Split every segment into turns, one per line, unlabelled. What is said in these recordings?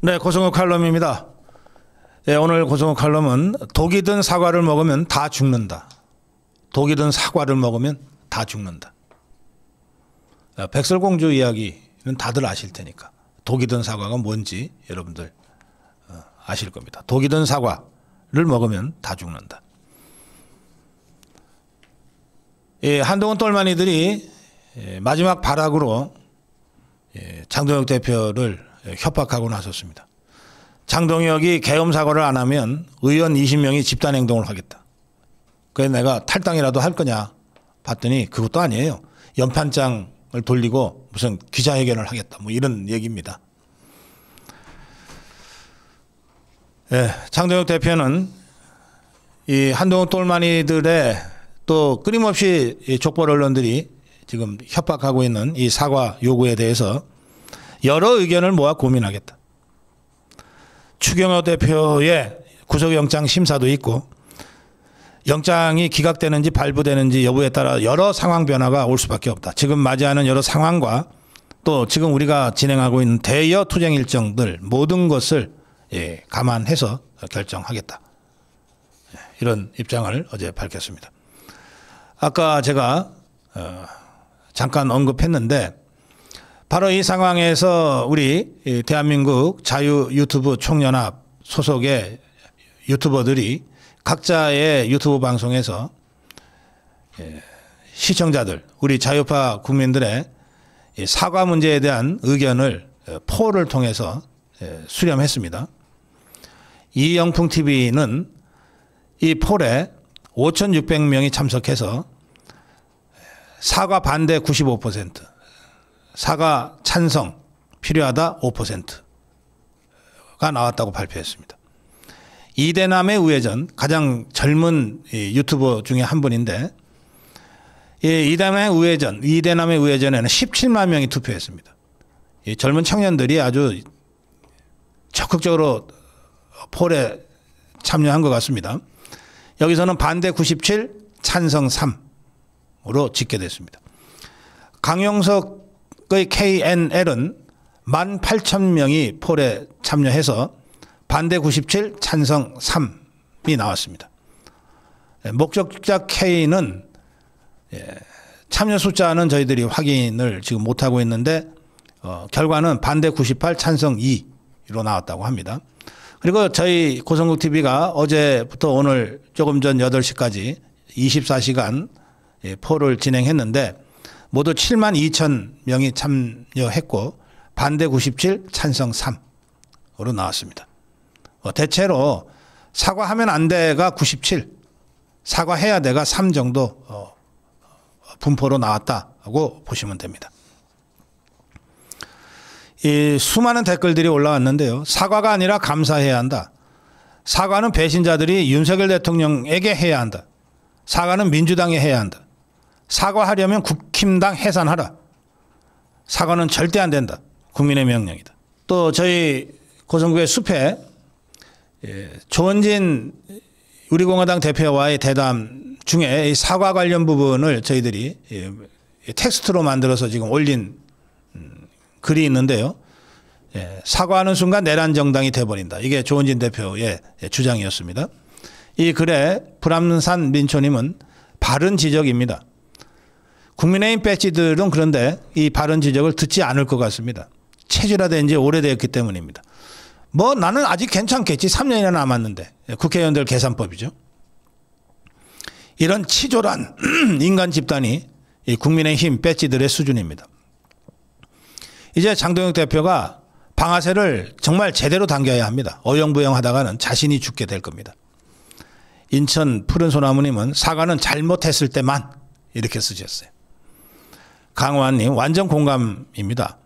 네, 고성욱 칼럼입니다. 네, 오늘 고성욱 칼럼은 독이 든 사과를 먹으면 다 죽는다. 독이 든 사과를 먹으면 다 죽는다. 백설공주 이야기는 다들 아실 테니까 독이 든 사과가 뭔지 여러분들 아실 겁니다. 독이 든 사과를 먹으면 다 죽는다. 한동훈 똘마니들이 마지막 발악으로 장동혁 대표를 협박하고 나섰습니다. 장동혁이 계엄 사과를 안 하면 의원 20명이 집단행동을 하겠다. 그래서 내가 탈당이라도 할 거냐 봤더니 그것도 아니에요. 연판장을 돌리고 무슨 기자회견을 하겠다. 뭐 이런 얘기입니다. 장동혁 대표는 이 한동훈 똘마니들의 또 끊임없이 족벌 언론들이 지금 협박하고 있는 이 사과 요구에 대해서 여러 의견을 모아 고민하겠다. 추경호 대표의 구속영장 심사도 있고 영장이 기각되는지 발부되는지 여부에 따라 여러 상황 변화가 올 수밖에 없다. 지금 맞이하는 여러 상황과 또 지금 우리가 진행하고 있는 대여 투쟁 일정들 모든 것을 감안해서 결정하겠다. 이런 입장을 어제 밝혔습니다. 아까 제가 잠깐 언급했는데 바로 이 상황에서 우리 대한민국 자유 유튜브 총연합 소속의 유튜버들이 각자의 유튜브 방송에서 시청자들, 우리 자유파 국민들의 사과 문제에 대한 의견을 폴을 통해서 수렴했습니다. 이영풍TV는 이 폴에 5,600명이 참석해서 사과 반대 95%, 사과 찬성 필요하다 5%가 나왔다고 발표했습니다. 이대남의 우회전, 가장 젊은 유튜버 중에 한 분인데 이대남의 우회전에는 17만 명이 투표했습니다. 이 젊은 청년들이 아주 적극적으로 폴에 참여한 것 같습니다. 여기서는 반대 97, 찬성 3으로 집계됐습니다. 강용석의 KNL은 18,000명이 폴에 참여해서 반대 97, 찬성 3이 나왔습니다. 목격자 K는 참여 숫자는 저희들이 확인을 지금 못하고 있는데 결과는 반대 98, 찬성 2로 나왔다고 합니다. 그리고 저희 고성국TV가 어제부터 오늘 조금 전 8시까지 24시간 폴을 진행했는데 모두 7만 2천 명이 참여했고 반대 97, 찬성 3으로 나왔습니다. 대체로 사과하면 안 돼가 97, 사과해야 돼가 3 정도 분포로 나왔다고 보시면 됩니다. 이 수많은 댓글들이 올라왔는데요. 사과가 아니라 감사해야 한다. 사과는 배신자들이 윤석열 대통령에게 해야 한다. 사과는 민주당에 해야 한다. 사과하려면 국힘당 해산하라. 사과는 절대 안 된다. 국민의 명령이다. 또 저희 고성구의 숲에 조원진 우리공화당 대표와의 대담 중에 이 사과 관련 부분을 저희들이 텍스트로 만들어서 지금 올린 글이 있는데요. 사과하는 순간 내란 정당이 돼버린다. 이게 조원진 대표의 주장이었습니다. 이 글에 불암산 민초님은 바른 지적입니다. 국민의힘 배지들은 그런데 이 바른 지적을 듣지 않을 것 같습니다. 체질화된 지 오래되었기 때문입니다. 뭐 나는 아직 괜찮겠지. 3년이나 남았는데. 국회의원들 계산법이죠. 이런 치졸한 인간 집단이 이 국민의힘 배지들의 수준입니다. 이제 장동혁 대표가 방아쇠를 정말 제대로 당겨야 합니다. 어영부영 하다가는 자신이 죽게 될 겁니다. 인천 푸른 소나무님은 사과는 잘못했을 때만 이렇게 쓰셨어요. 강화님 완전 공감입니다.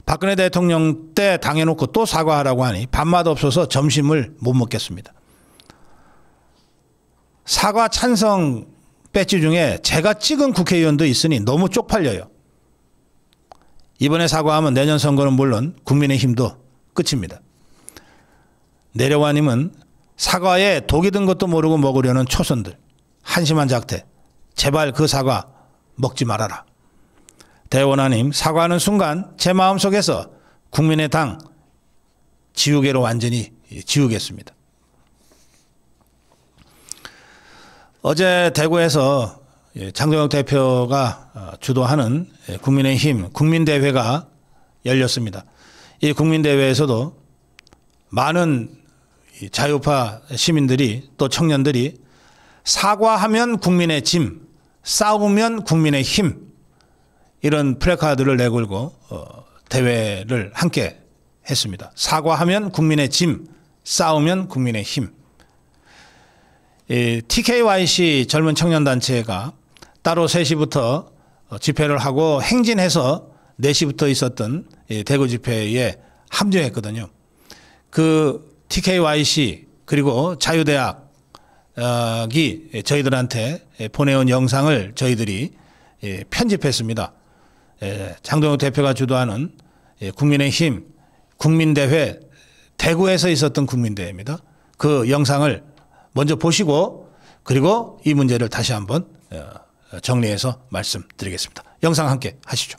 박근혜 대통령 때 당해놓고 또 사과하라고 하니 밥맛 없어서 점심을 못 먹겠습니다. 사과 찬성 배지 중에 제가 찍은 국회의원도 있으니 너무 쪽팔려요. 이번에 사과하면 내년 선거는 물론 국민의힘도 끝입니다. 내려와님은 사과에 독이 든 것도 모르고 먹으려는 초선들. 한심한 작태. 제발 그 사과 먹지 말아라. 대원하님, 사과하는 순간 제 마음속에서 국민의당 지우개로 완전히 지우겠습니다. 어제 대구에서 장동혁 대표가 주도하는 국민의힘 국민대회가 열렸습니다. 이 국민대회에서도 많은 자유파 시민들이 또 청년들이 사과하면 국민의 짐, 싸우면 국민의 힘, 이런 플래카드를 내걸고 대회를 함께 했습니다. 사과하면 국민의 짐, 싸우면 국민의 힘. TKYC 젊은 청년단체가 따로 3시부터 집회를 하고 행진해서 4시부터 있었던 대구 집회에 합류했거든요. 그 TKYC 그리고 자유대학이 저희들한테 보내온 영상을 저희들이 편집했습니다. 장동혁 대표가 주도하는 국민의힘 국민대회, 대구에서 있었던 국민대회입니다. 그 영상을 먼저 보시고 그리고 이 문제를 다시 한번 정리해서 말씀드리겠습니다. 영상 함께 하시죠.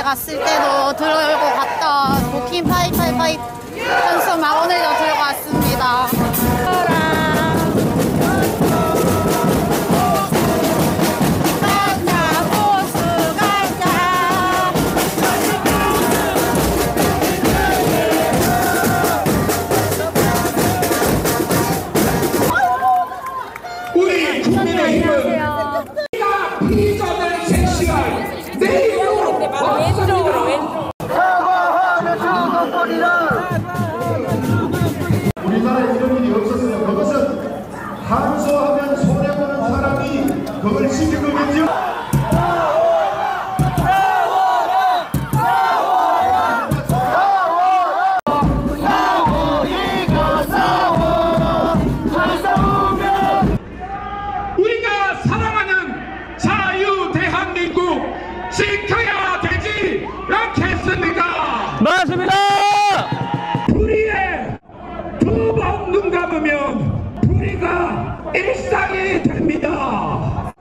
갔을 때도 들고 갔던 도킹 588 현수 막 오늘도 들고 왔습니다.
우리 국민의힘은 피자는 섹시한 내일로 왔습니다. 사과하는 주도권이라. 우리나라에 이런 일이 없었으면 그것은 한소하면 손해보는 사람이 그걸 시킨 거겠죠. 지켜야 되지 않겠습니까?
맞습니다.
불의에 두 번 눈 감으면 불의가 일상이 됩니다.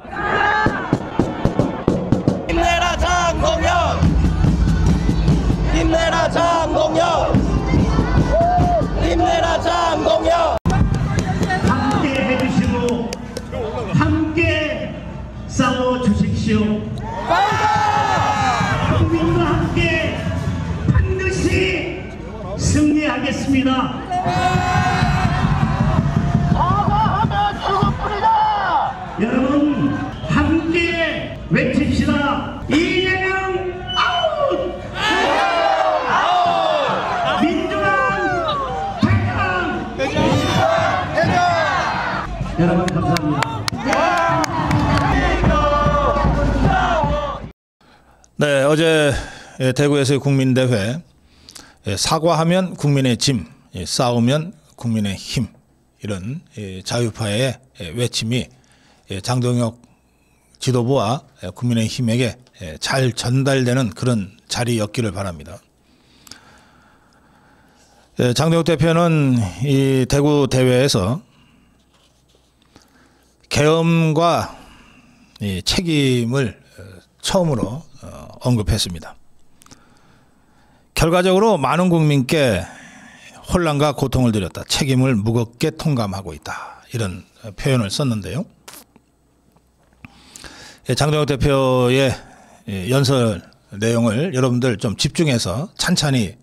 힘내라 장동혁! 힘내라 장동혁! 힘내라 장동혁!
함께 해주시고 함께 싸워주십시오. 국민과 함께 반드시 승리하겠습니다. 사과하면 죽음뿐이다. 여러분 함께 외칩시다. 이재명 아웃! 아웃! 민주당 퇴장! 여러분 감사합니다.
네, 어제 대구에서의 국민대회, 사과하면 국민의 짐, 싸우면 국민의 힘, 이런 자유파의 외침이 장동혁 지도부와 국민의힘에게 잘 전달되는 그런 자리였기를 바랍니다. 장동혁 대표는 이 대구 대회에서 계엄과 이 책임을 처음으로 언급했습니다. 결과적으로 많은 국민께 혼란과 고통을 드렸다. 책임을 무겁게 통감하고 있다. 이런 표현을 썼는데요. 장동혁 대표의 연설 내용을 여러분들 좀 집중해서 찬찬히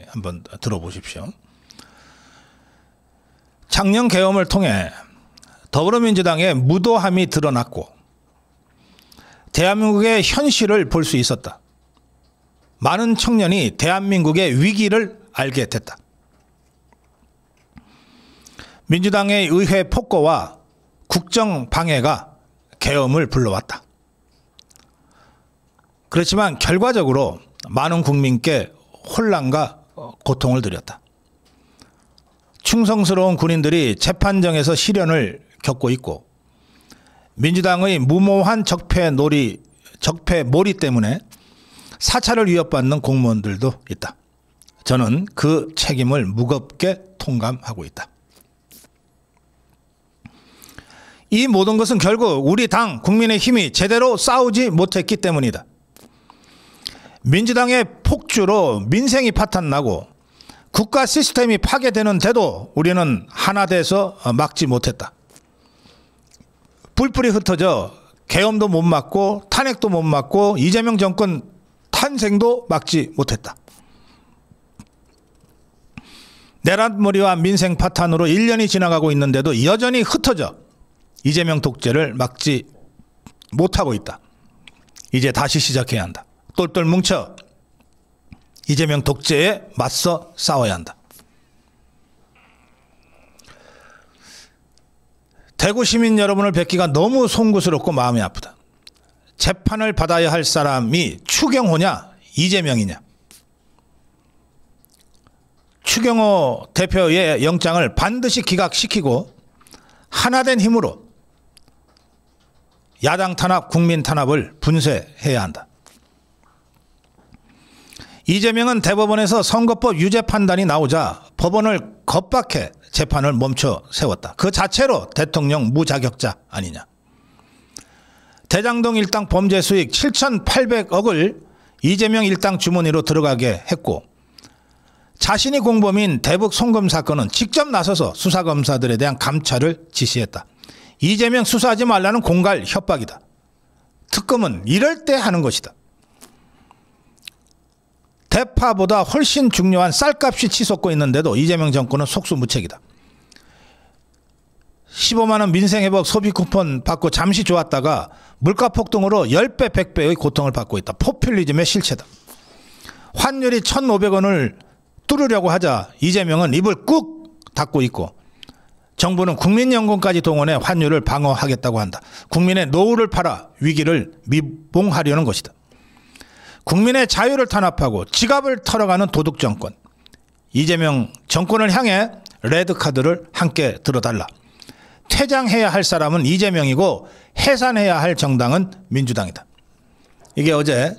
한번 들어보십시오. 작년 계엄을 통해 더불어민주당의 무도함이 드러났고 대한민국의 현실을 볼 수 있었다. 많은 청년이 대한민국의 위기를 알게 됐다. 민주당의 의회 폭거와 국정 방해가 계엄을 불러왔다. 그렇지만 결과적으로 많은 국민께 혼란과 고통을 드렸다. 충성스러운 군인들이 재판정에서 시련을 겪고 있고 민주당의 무모한 적폐몰이 때문에 사찰을 위협받는 공무원들도 있다. 저는 그 책임을 무겁게 통감하고 있다. 이 모든 것은 결국 우리 당 국민의힘이 제대로 싸우지 못했기 때문이다. 민주당의 폭주로 민생이 파탄나고 국가 시스템이 파괴되는데도 우리는 하나 돼서 막지 못했다. 뿔뿔이 흩어져 계엄도 못 막고 탄핵도 못 막고 이재명 정권 탄생도 막지 못했다. 내란머리와 민생 파탄으로 1년이 지나가고 있는데도 여전히 흩어져 이재명 독재를 막지 못하고 있다. 이제 다시 시작해야 한다. 똘똘 뭉쳐 이재명 독재에 맞서 싸워야 한다. 대구 시민 여러분을 뵙기가 너무 송구스럽고 마음이 아프다. 재판을 받아야 할 사람이 추경호냐 이재명이냐. 추경호 대표의 영장을 반드시 기각시키고 하나된 힘으로 야당 탄압, 국민 탄압을 분쇄해야 한다. 이재명은 대법원에서 선거법 유죄 판단이 나오자 법원을 겁박해 재판을 멈춰 세웠다. 그 자체로 대통령 무자격자 아니냐. 대장동 일당 범죄 수익 7,800억을 이재명 일당 주머니로 들어가게 했고 자신이 공범인 대북 송금 사건은 직접 나서서 수사검사들에 대한 감찰을 지시했다. 이재명 수사하지 말라는 공갈 협박이다. 특검은 이럴 때 하는 것이다. 대파보다 훨씬 중요한 쌀값이 치솟고 있는데도 이재명 정권은 속수무책이다. 15만 원 민생회복 소비 쿠폰 받고 잠시 좋았다가 물가 폭등으로 10배, 100배의 고통을 받고 있다. 포퓰리즘의 실체다. 환율이 1,500원을 뚫으려고 하자 이재명은 입을 꾹 닫고 있고 정부는 국민연금까지 동원해 환율을 방어하겠다고 한다. 국민의 노후를 팔아 위기를 미봉하려는 것이다. 국민의 자유를 탄압하고 지갑을 털어가는 도둑정권. 이재명 정권을 향해 레드카드를 함께 들어달라. 퇴장해야 할 사람은 이재명이고 해산해야 할 정당은 민주당이다. 이게 어제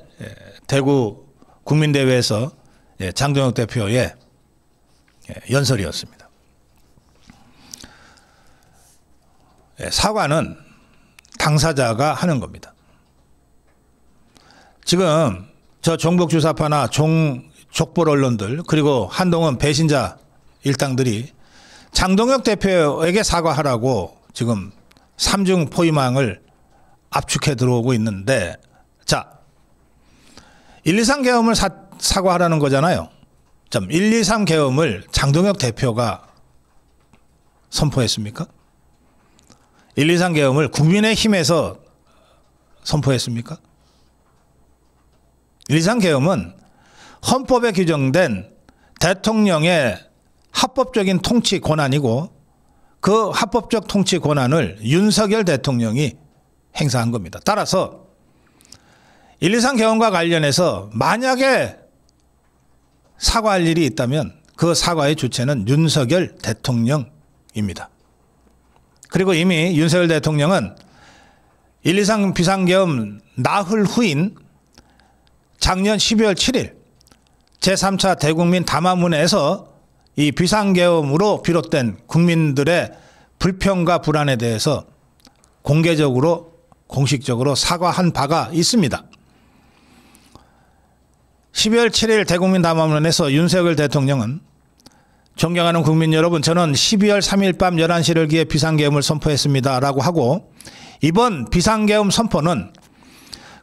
대구 국민대회에서 장동혁 대표의 연설이었습니다. 사과는 당사자가 하는 겁니다. 지금 저 종북주사파나 족벌 언론들 그리고 한동훈 배신자 일당들이 장동혁 대표에게 사과하라고 지금 삼중 포위망을 압축해 들어오고 있는데, 자, 123 계엄을 사과하라는 거잖아요. 123 계엄을 장동혁 대표가 선포했습니까? 123 계엄을 국민의힘에서 선포했습니까? 123 계엄은 헌법에 규정된 대통령의 합법적인 통치 권한이고 그 합법적 통치 권한을 윤석열 대통령이 행사한 겁니다. 따라서 123 계엄과 관련해서 만약에 사과할 일이 있다면 그 사과의 주체는 윤석열 대통령입니다. 그리고 이미 윤석열 대통령은 123 비상계엄 나흘 후인 작년 12월 7일 제3차 대국민 담화문에서 이 비상계엄으로 비롯된 국민들의 불평과 불안에 대해서 공개적으로 공식적으로 사과한 바가 있습니다. 12월 7일 대국민 담화문에서 윤석열 대통령은 존경하는 국민 여러분, 저는 12월 3일 밤 11시를 기해 비상계엄을 선포했습니다 라고 하고, 이번 비상계엄 선포는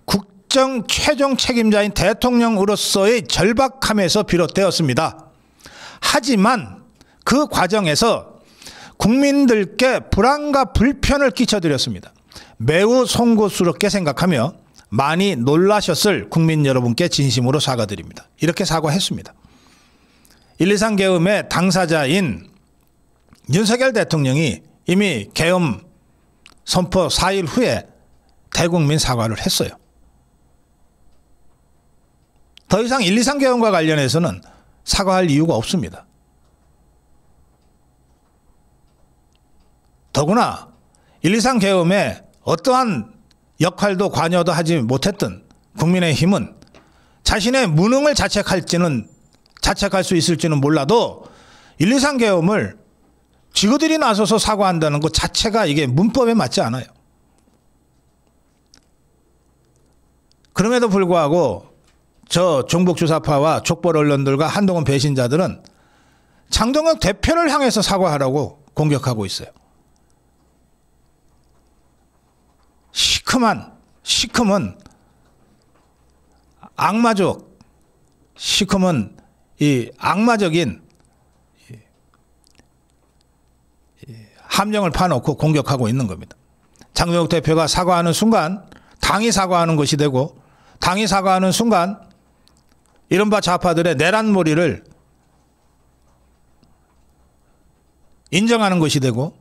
국정 최종 책임자인 대통령으로서의 절박함에서 비롯되었습니다. 하지만 그 과정에서 국민들께 불안과 불편을 끼쳐드렸습니다. 매우 송구스럽게 생각하며 많이 놀라셨을 국민 여러분께 진심으로 사과드립니다. 이렇게 사과했습니다. 123 계엄의 당사자인 윤석열 대통령이 이미 계엄 선포 4일 후에 대국민 사과를 했어요. 더 이상 1, 2, 3개헌과 관련해서는 사과할 이유가 없습니다. 더구나 1, 2, 3개헌에 어떠한 역할도 관여도 하지 못했던 국민의힘은 자신의 무능을 자책할 수 있을지는 몰라도 1, 2, 3개헌을 지그들이 나서서 사과한다는 것 자체가 이게 문법에 맞지 않아요. 그럼에도 불구하고 저 종북주사파와 족벌 언론들과 한동훈 배신자들은 장동혁 대표를 향해서 사과하라고 공격하고 있어요. 시큼은 악마적인 함정을 파놓고 공격하고 있는 겁니다. 장동혁 대표가 사과하는 순간 당이 사과하는 것이 되고, 당이 사과하는 순간 이른바 좌파들의 내란몰이를 인정하는 것이 되고,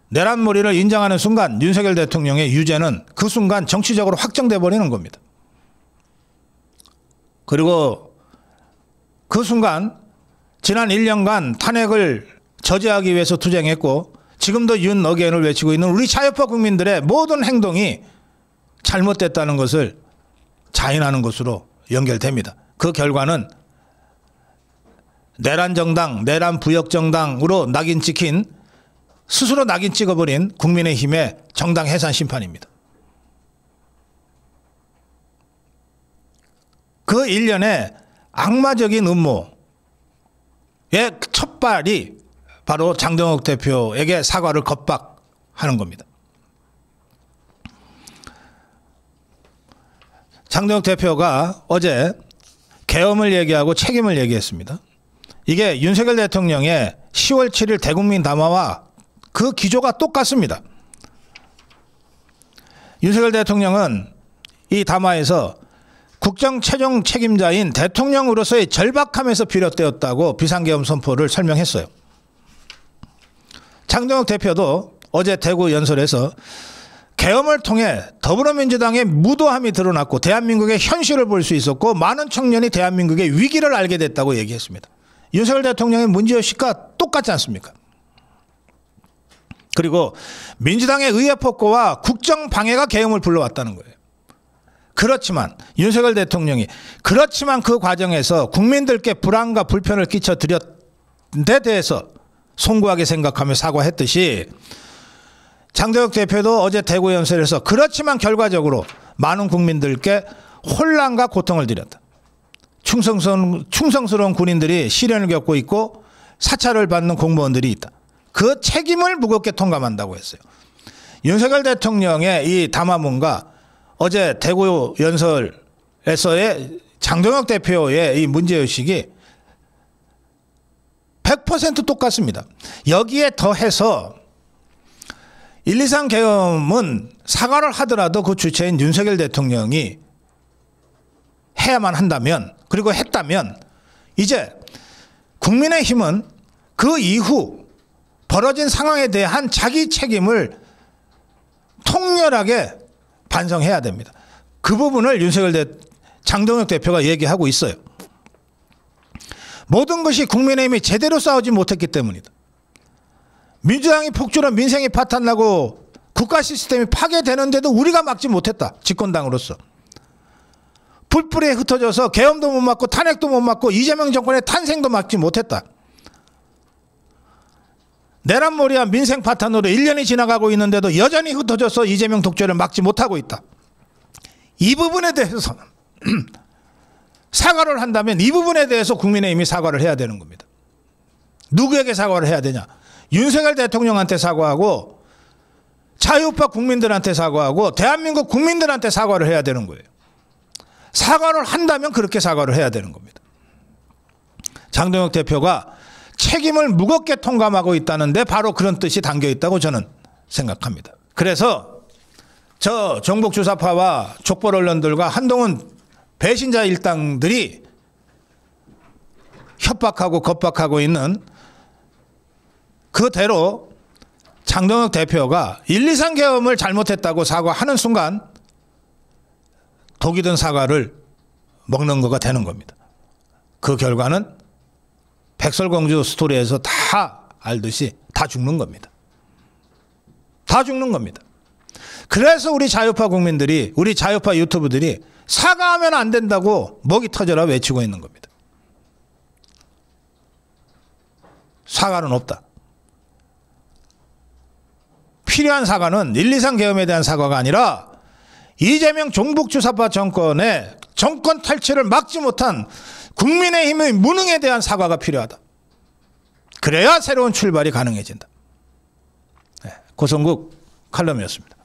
내란몰이를 인정하는 순간 윤석열 대통령의 유죄는 그 순간 정치적으로 확정돼 버리는 겁니다. 그리고 그 순간 지난 1년간 탄핵을 저지하기 위해서 투쟁했고 지금도 윤 어게인을 외치고 있는 우리 자유파 국민들의 모든 행동이 잘못됐다는 것을 자인하는 것으로 연결됩니다. 그 결과는 내란정당, 내란부역정당으로 낙인 찍힌, 스스로 낙인 찍어버린 국민의힘의 정당 해산 심판입니다. 그 일련의 악마적인 음모의 첫발이 바로 장동혁 대표에게 사과를 겁박하는 겁니다. 장동혁 대표가 어제 계엄을 얘기하고 책임을 얘기했습니다. 이게 윤석열 대통령의 10월 7일 대국민 담화와 그 기조가 똑같습니다. 윤석열 대통령은 이 담화에서 국정 최종 책임자인 대통령으로서의 절박함에서 비롯되었다고 비상계엄 선포를 설명했어요. 장동혁 대표도 어제 대구 연설에서 계엄을 통해 더불어민주당의 무도함이 드러났고 대한민국의 현실을 볼 수 있었고 많은 청년이 대한민국의 위기를 알게 됐다고 얘기했습니다. 윤석열 대통령의 문제의식과 똑같지 않습니까? 그리고 민주당의 의회 폭거와 국정 방해가 계엄을 불러왔다는 거예요. 그렇지만 윤석열 대통령이 그 과정에서 국민들께 불안과 불편을 끼쳐드렸는 데 대해서 송구하게 생각하며 사과했듯이 장동혁 대표도 어제 대구 연설에서 그렇지만 결과적으로 많은 국민들께 혼란과 고통을 드렸다. 충성스러운 군인들이 시련을 겪고 있고 사찰을 받는 공무원들이 있다. 그 책임을 무겁게 통감한다고 했어요. 윤석열 대통령의 이 담화문과 어제 대구 연설에서의 장동혁 대표의 이 문제의식이 100% 똑같습니다. 여기에 더해서 1, 2, 3 계엄은 사과를 하더라도 그 주체인 윤석열 대통령이 해야만 한다면, 그리고 했다면 이제 국민의힘은 그 이후 벌어진 상황에 대한 자기 책임을 통렬하게 반성해야 됩니다. 그 부분을 장동혁 대표가 얘기하고 있어요. 모든 것이 국민의힘이 제대로 싸우지 못했기 때문이다. 민주당이 폭주로 민생이 파탄나고 국가 시스템이 파괴되는데도 우리가 막지 못했다. 집권당으로서. 불불에 흩어져서 계엄도 못 막고 탄핵도 못 막고 이재명 정권의 탄생도 막지 못했다. 내란몰이와 민생 파탄으로 1년이 지나가고 있는데도 여전히 흩어져서 이재명 독재를 막지 못하고 있다. 이 부분에 대해서는 사과를 한다면 이 부분에 대해서 국민의힘이 사과를 해야 되는 겁니다. 누구에게 사과를 해야 되냐? 윤석열 대통령한테 사과하고 자유파 국민들한테 사과하고 대한민국 국민들한테 사과를 해야 되는 거예요. 사과를 한다면 그렇게 사과를 해야 되는 겁니다. 장동혁 대표가 책임을 무겁게 통감하고 있다는데 바로 그런 뜻이 담겨 있다고 저는 생각합니다. 그래서 저 종북주사파와 족벌 언론들과 한동훈 배신자 일당들이 협박하고 겁박하고 있는 그대로 장동혁 대표가 1, 2, 3 계엄을 잘못했다고 사과하는 순간 독이 든 사과를 먹는 거가 되는 겁니다. 그 결과는 백설공주 스토리에서 다 알듯이 다 죽는 겁니다. 다 죽는 겁니다. 그래서 우리 자유파 국민들이, 우리 자유파 유튜브들이 사과하면 안 된다고 먹이 터져라 외치고 있는 겁니다. 사과는 없다. 필요한 사과는 1, 2, 3 계엄에 대한 사과가 아니라 이재명 종북주사파 정권의 정권 탈취를 막지 못한 국민의힘의 무능에 대한 사과가 필요하다. 그래야 새로운 출발이 가능해진다. 고성국 칼럼이었습니다.